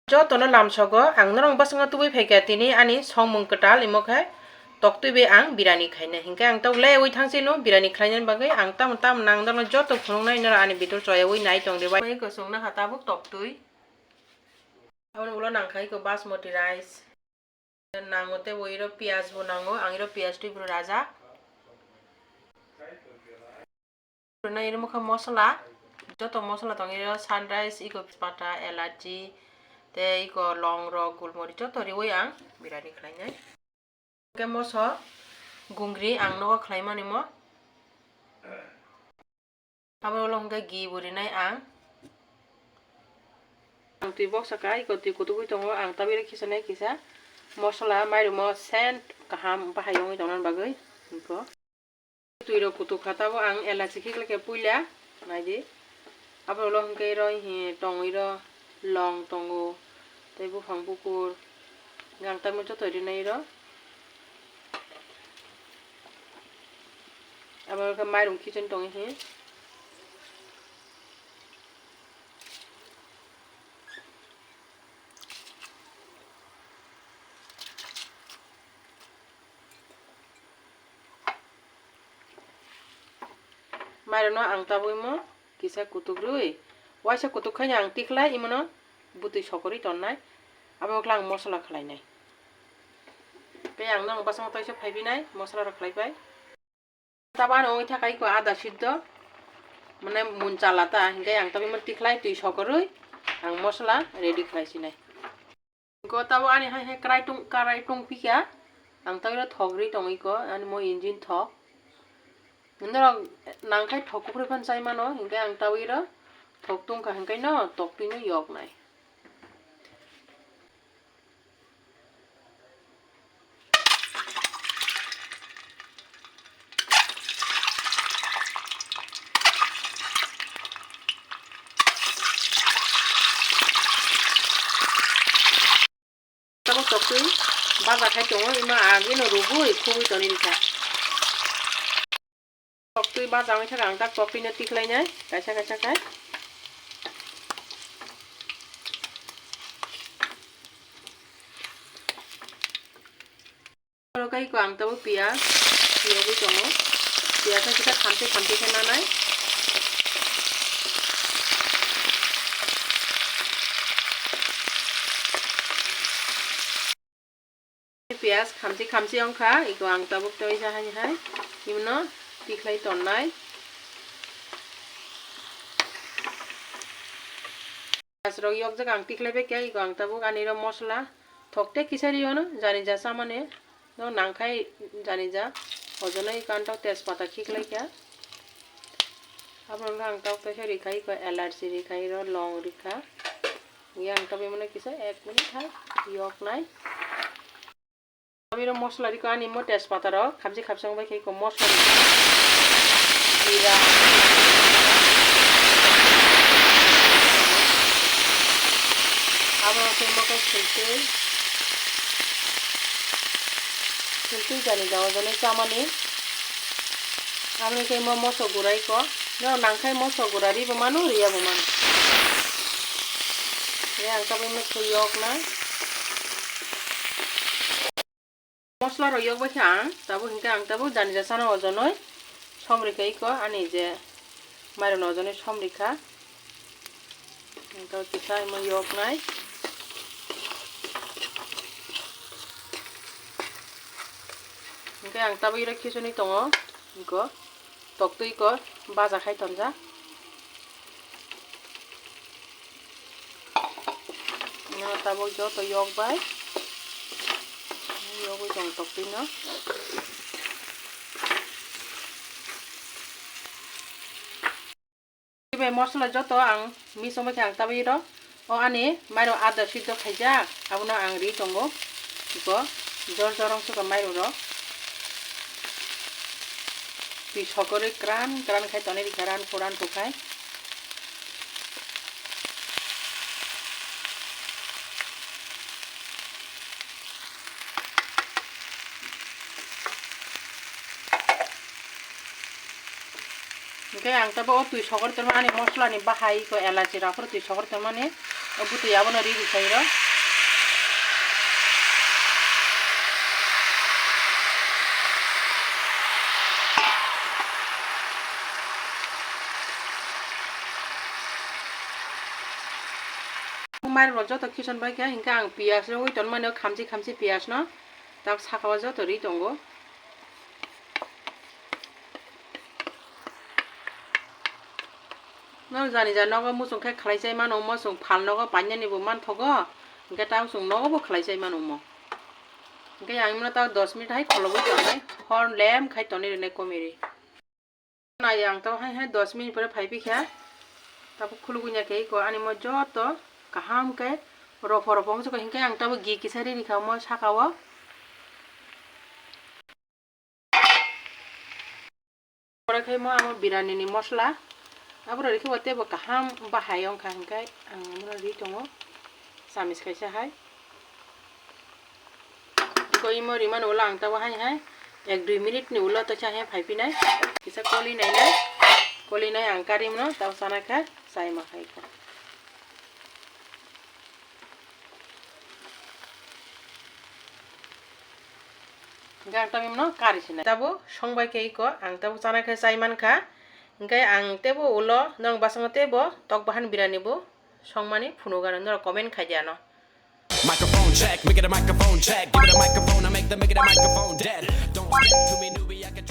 Jotono lamsogo ang norong basanga tuwi phege tini ani songmung ketal imokhai toktwi be ang biryani khaina hingke ang tok le oi thangsi no biryani khaina bagai ang tam nang dano joto phungnai nora ani bitul choya oi nai tong de bai ko songna hata buk toktwi abon ulo nangkhai ko basmati rice nangote oiro piaz bo nango angiro piaz tu bro raja na iro mukha mosla joto mosla tong iro sunrise iko pata elachi te iko long ro gulmori joto ri oi ang biryani khaina ke moso gungri ang no khlaimani mo abo long ga gi burinai ang tui box sakai ko tui kutu tongo ang tabire kisane kisa mosla mairu mo scent kaham bahayong tonan bagai ko tui ro kutu khatabo ang elachi khikle ke puila naidi abo long ke ro hi tongiro long tongo tei bufang bukur gang tamu joto ri nai ro abo ka mairum kitchen tong hi mairono ang taboi mo kisa kutuk rui waisa kutuk khanya ang tiklai imono buti sokori tonnai abo klang mosla khlai nai pe ang nang basang taisa phaibi nai mosla rakhlai pai taban oi thakai ko ada siddho mane mun chalata hingai ang tabi mo tiklai tui sokorui ang mosla ready khlai sinai ko tabo ani hai karai tung pika ang tabi thogri tongi ko ani mo engine thok Nindorong nangkai thok kupri pan sai mano hingkai ang tawira thok tung ka hingkai no toktwi no yok nai tabo toktwi baga khai tongo ima agi no rubui khubui toni dikha toktwi ba jangai thaka ang tak toktwi no tiklai nai kaisa kai kai ko ang tabo piaz piyogi tongo piaz kita khamte khena nai piaz khamsi ongkha iko ang tabo toi sa hai imno tiklai tonnai asro yok jaga ang tiklai be kai iko ang tabo aniro mosla thokte kisari ono jani ja samane no nangkhai jani ja ojonai kantok tejpata khiklai kya abang ang tok te seri khai ko elarchi ri khai ro long ri kha yang tabe mane kisa 1 minute hai yok nai abiro mosla ri ko ani mo tejpata ro khamsi khapsang bai khai ko mosla jira abang se mo ka Sinti jani dawa jane chamani amne kai mo moso gurai ko no nangkai moso gurari bomanu ria bomanu ya angka bime kuyok na mosla ro yok bakha tabu hinka ang tabu jani jasana ojonoi somrikai ko ani je mairo ojonoi somrika angka tisai mo yok nai ang tabi ira kisuni tongo iko toktwi ko baja khai tonja na tabo joto yok bai yok oi tong toktwi no ibe mosla joto ang misomo ang tabi ro o ani mairo ada siddho khaija abuna ang ri tongo iko jorong suka mairo ro tui sokori kran khai toni ri kran puran tukai ang tabo tui sokori termani mosla ni bahai ko elachi rapor tui sokori termani buti ya bono ready khai ro mai ro joto kison bai kya hingka ang pias ro ton mane khamsi pias no tak sakawa joto ri tongo no jani ja nogo musung khai khlai chai mano musung phal nogo panya ni bo man thogo hingka ta sung nogo bo khlai chai mano mo hingka yang mano ta 10 minute hai kholobo tonai hor lem khai toni rene komiri na yang to hai 10 minute pore phai pi kha ta khulugu nya ke ko ani mo joto kaham ke ropo ropong so hingka yang ta gi kisari ri kha mo sakawa pore khai mo amo biryani ni mosla abro rekhi wate bo kaham bahayong kha hingka ang mo ri tongo samis kaisa hai ko imo riman ola ang ta hai 1-2 minute ni ulo to cha hai phai pi nai kisa koli nai ang karim no ta sana kha sai ma khai kha gang tamim no kari sina tabo songbai ke ko ang tabo sana kha sai man kha hingkai ang tebo ulo nong basang tebo tok bahan biryani bo songmani phuno garan no comment khai dia no Microphone check, make it a microphone check. Give it a microphone, I make it a microphone dead. Don't speak to me, newbie, I can